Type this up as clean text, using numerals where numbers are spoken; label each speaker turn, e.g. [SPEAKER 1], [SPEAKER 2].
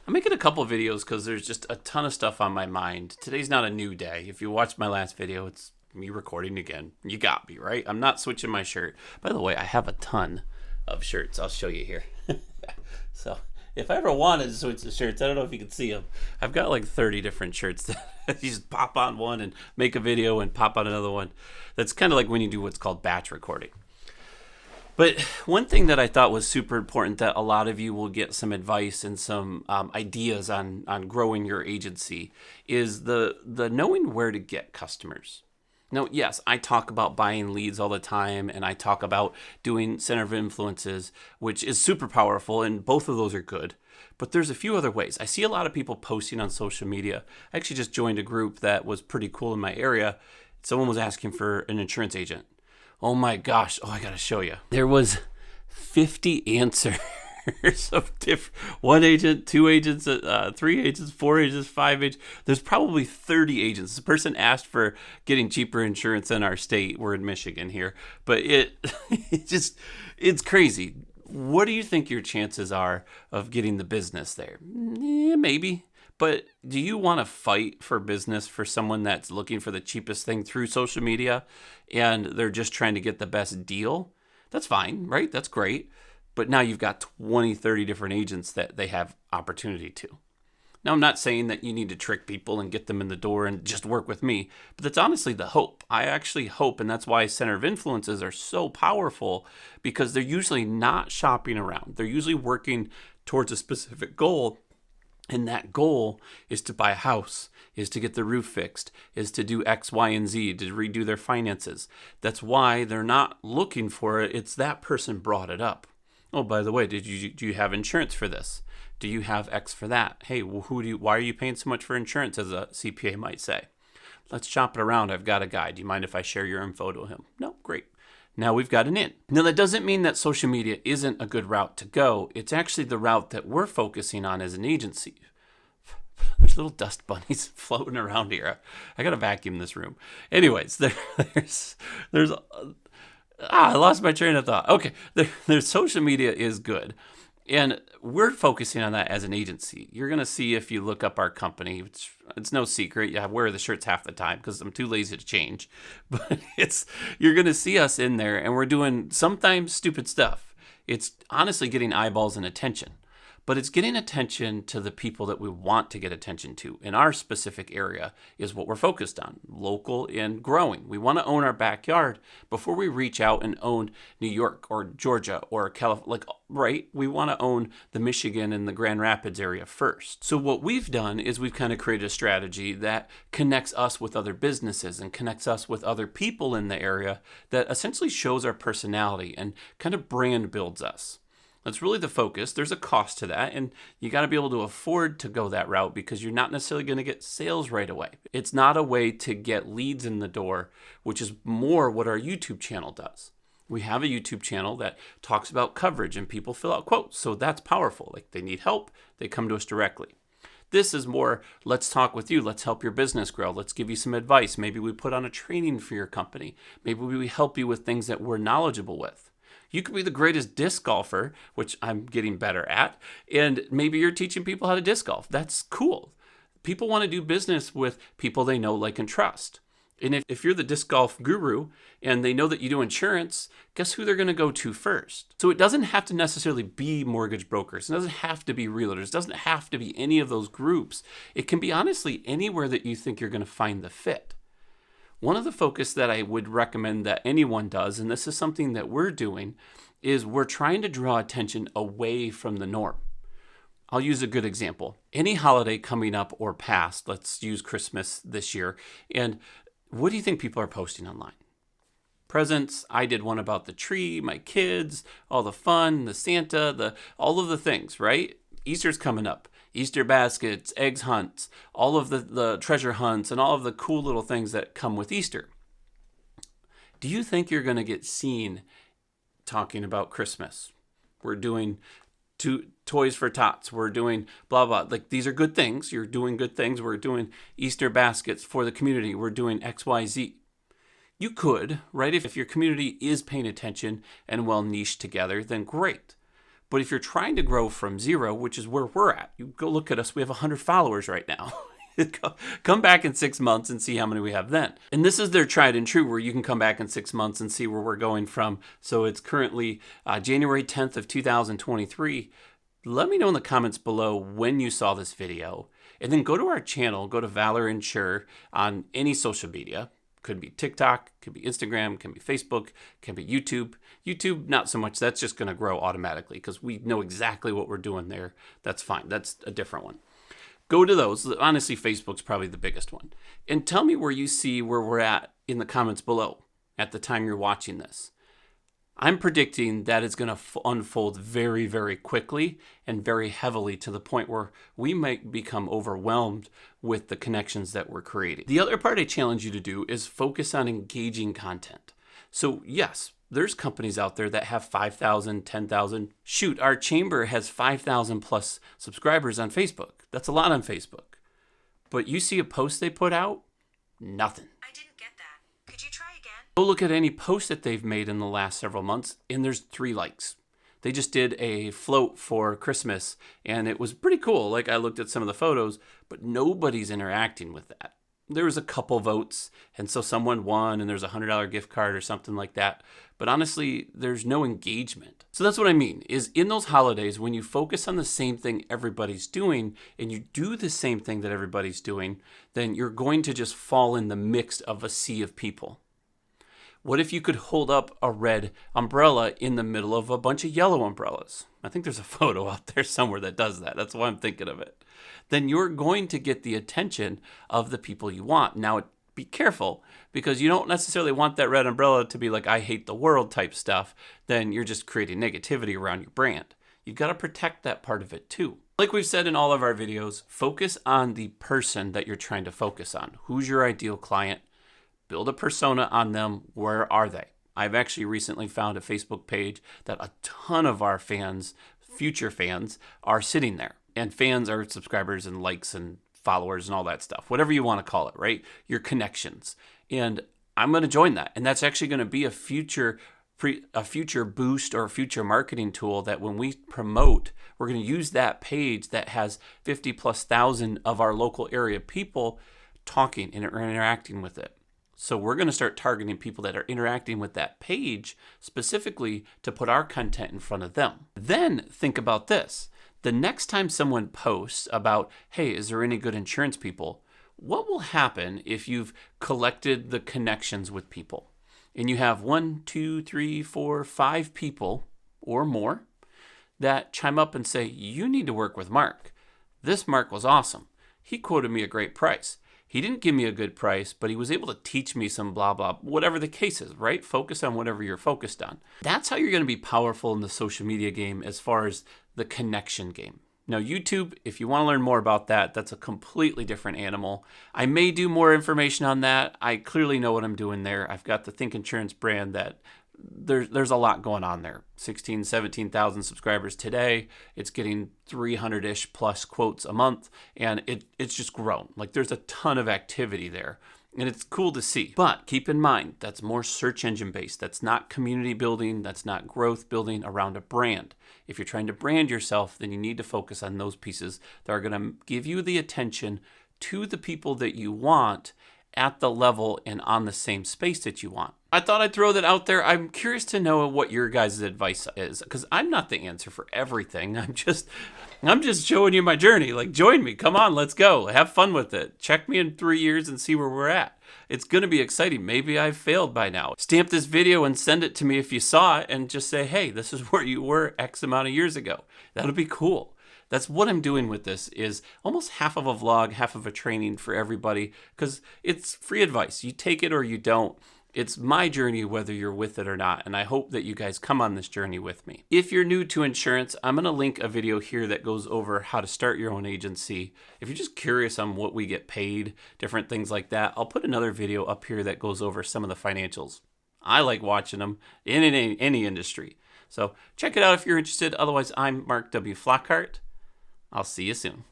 [SPEAKER 1] I'm making a couple videos because there's just a ton of stuff on my mind. Today's not a new day. If you watched my last video, it's me recording again. You got me, right? I'm not switching my shirt. By the way, I have a ton of shirts. I'll show you here. So if I ever wanted to switch the shirts, I don't know if you can see them. I've got like 30 different shirts that you just pop on one and make a video and pop on another one. That's kind of like when you do what's called batch recording. But one thing that I thought was super important that a lot of you will get some advice and some ideas on growing your agency is the knowing where to get customers. Now, yes, I talk about buying leads all the time, and I talk about doing center of influences, which is super powerful, and both of those are good. But there's a few other ways. I see a lot of people posting on social media. I actually just joined a group that was pretty cool in my area. Someone was asking for an insurance agent. Oh my gosh. Oh, I got to show you. There was 50 answers of different, one agent, two agents, three agents, four agents, five agents. There's probably 30 agents. This person asked for getting cheaper insurance in our state. We're in Michigan here, but it's crazy. What do you think your chances are of getting the business there? Yeah, maybe. But do you want to fight for business for someone that's looking for the cheapest thing through social media and they're just trying to get the best deal? That's fine, right? That's great. But now you've got 20, 30 different agents that they have opportunity to. Now, I'm not saying that you need to trick people and get them in the door and just work with me, but that's honestly the hope. I actually hope, and that's why center of influences are so powerful, because they're usually not shopping around. They're usually working towards a specific goal. And that goal is to buy a house, is to get the roof fixed, is to do X, Y, and Z, to redo their finances. That's why they're not looking for it. It's that person brought it up. Oh, by the way, do you have insurance for this? Do you have X for that? Hey, well, why are you paying so much for insurance, as a CPA might say? Let's shop it around. I've got a guy. Do you mind if I share your info to him? No, great. Now we've got an in. Now that doesn't mean that social media isn't a good route to go. It's actually the route that we're focusing on as an agency. There's little dust bunnies floating around here. I gotta vacuum this room. Anyways, I lost my train of thought. Okay, there's social media is good. And we're focusing on that as an agency. You're going to see if you look up our company. It's no secret. Yeah, I wear the shirts half the time because I'm too lazy to change. But you're going to see us in there, and we're doing sometimes stupid stuff. It's honestly getting eyeballs and attention. But it's getting attention to the people that we want to get attention to. In our specific area is what we're focused on, local and growing. We want to own our backyard before we reach out and own New York or Georgia or California. Right? We want to own the Michigan and the Grand Rapids area first. So what we've done is we've kind of created a strategy that connects us with other businesses and connects us with other people in the area that essentially shows our personality and kind of brand builds us. That's really the focus. There's a cost to that, and you got to be able to afford to go that route because you're not necessarily going to get sales right away. It's not a way to get leads in the door, which is more what our YouTube channel does. We have a YouTube channel that talks about coverage and people fill out quotes, so that's powerful. Like they need help, they come to us directly. This is more, let's talk with you. Let's help your business grow. Let's give you some advice. Maybe we put on a training for your company. Maybe we help you with things that we're knowledgeable with. You could be the greatest disc golfer, which I'm getting better at, and maybe you're teaching people how to disc golf. That's cool. People want to do business with people they know, like, and trust. And if you're the disc golf guru and they know that you do insurance, guess who they're going to go to first? So it doesn't have to necessarily be mortgage brokers. It doesn't have to be realtors. It doesn't have to be any of those groups. It can be honestly anywhere that you think you're going to find the fit. One of the focus that I would recommend that anyone does, and this is something that we're doing, is we're trying to draw attention away from the norm. I'll use a good example. Any holiday coming up or past, let's use Christmas this year, and what do you think people are posting online? Presents. I did one about the tree, my kids, all the fun, the Santa, all of the things, right? Easter's coming up. Easter baskets, eggs hunts, all of the treasure hunts, and all of the cool little things that come with Easter. Do you think you're going to get seen talking about Christmas? We're doing toys for tots. We're doing blah, blah. Like, these are good things. You're doing good things. We're doing Easter baskets for the community. We're doing X, Y, Z. You could, right? If your community is paying attention and well niched together, then great. But if you're trying to grow from 0, which is where we're at, you go look at us, we have 100 followers right now. Come back in 6 months and see how many we have then. And this is their tried and true, where you can come back in 6 months and see where we're going from. So it's currently January 10th of 2023. Let me know in the comments below when you saw this video. And then go to our channel, go to Valor Insure on any social media. Could be TikTok, could be Instagram, can be Facebook, can be YouTube. YouTube, not so much. That's just going to grow automatically because we know exactly what we're doing there. That's fine. That's a different one. Go to those. Honestly, Facebook's probably the biggest one. And tell me where you see where we're at in the comments below at the time you're watching this. I'm predicting that it's going to unfold very, very quickly and very heavily to the point where we might become overwhelmed with the connections that we're creating. The other part I challenge you to do is focus on engaging content. So yes, there's companies out there that have 5,000, 10,000. Shoot, our chamber has 5,000 plus subscribers on Facebook. That's a lot on Facebook. But you see a post they put out? Nothing.
[SPEAKER 2] I didn't get that. Could you try again?
[SPEAKER 1] Go look at any post that they've made in the last several months, and there's 3 likes. They just did a float for Christmas, and it was pretty cool. Like, I looked at some of the photos, but nobody's interacting with that. There was a couple votes, and so someone won, and there's a $100 gift card or something like that. But honestly, there's no engagement. So that's what I mean, is in those holidays, when you focus on the same thing everybody's doing, and you do the same thing that everybody's doing, then you're going to just fall in the mix of a sea of people. What if you could hold up a red umbrella in the middle of a bunch of yellow umbrellas? I think there's a photo out there somewhere that does that. That's why I'm thinking of it. Then you're going to get the attention of the people you want. Now, be careful, because you don't necessarily want that red umbrella to be like, I hate the world type stuff. Then you're just creating negativity around your brand. You've got to protect that part of it too. Like we've said in all of our videos, focus on the person that you're trying to focus on. Who's your ideal client? Build a persona on them. Where are they? I've actually recently found a Facebook page that a ton of our fans, future fans, are sitting there. And fans are subscribers and likes and followers and all that stuff. Whatever you want to call it, right? Your connections. And I'm going to join that. And that's actually going to be a future boost or a future marketing tool that when we promote, we're going to use that page that has 50,000+ of our local area people talking and interacting with it. So we're going to start targeting people that are interacting with that page specifically to put our content in front of them. Then think about this. The next time someone posts about, hey, is there any good insurance people? What will happen if you've collected the connections with people and you have 1, 2, 3, 4, 5 people or more that chime up and say, you need to work with Mark. This Mark was awesome. He quoted me a great price. He didn't give me a good price, but he was able to teach me some blah, blah, whatever the case is, right? Focus on whatever you're focused on. That's how you're going to be powerful in the social media game as far as the connection game. Now, YouTube, if you want to learn more about that, that's a completely different animal. I may do more information on that. I clearly know what I'm doing there. I've got the Think Insurance brand that there's a lot going on there. 16, 17,000 subscribers today. It's getting 300-ish plus quotes a month, and it's just grown. Like, there's a ton of activity there, and it's cool to see. But keep in mind, that's more search engine based. That's not community building. That's not growth building around a brand. If you're trying to brand yourself, then you need to focus on those pieces that are going to give you the attention to the people that you want at the level and on the same space that you want. I thought I'd throw that out there. I'm curious to know what your guys' advice is, because I'm not the answer for everything. I'm just showing you my journey. Like, join me. Come on, let's go. Have fun with it. Check me in 3 years and see where we're at. It's going to be exciting. Maybe I've failed by now. Stamp this video and send it to me if you saw it and just say, hey, this is where you were X amount of years ago. That'll be cool. That's what I'm doing with this, is almost half of a vlog, half of a training for everybody, because it's free advice. You take it or you don't. It's my journey whether you're with it or not, and I hope that you guys come on this journey with me. If you're new to insurance, I'm going to link a video here that goes over how to start your own agency. If you're just curious on what we get paid, different things like that, I'll put another video up here that goes over some of the financials. I like watching them in any industry. So check it out if you're interested. Otherwise, I'm Mark W. Flockhart. I'll see you soon.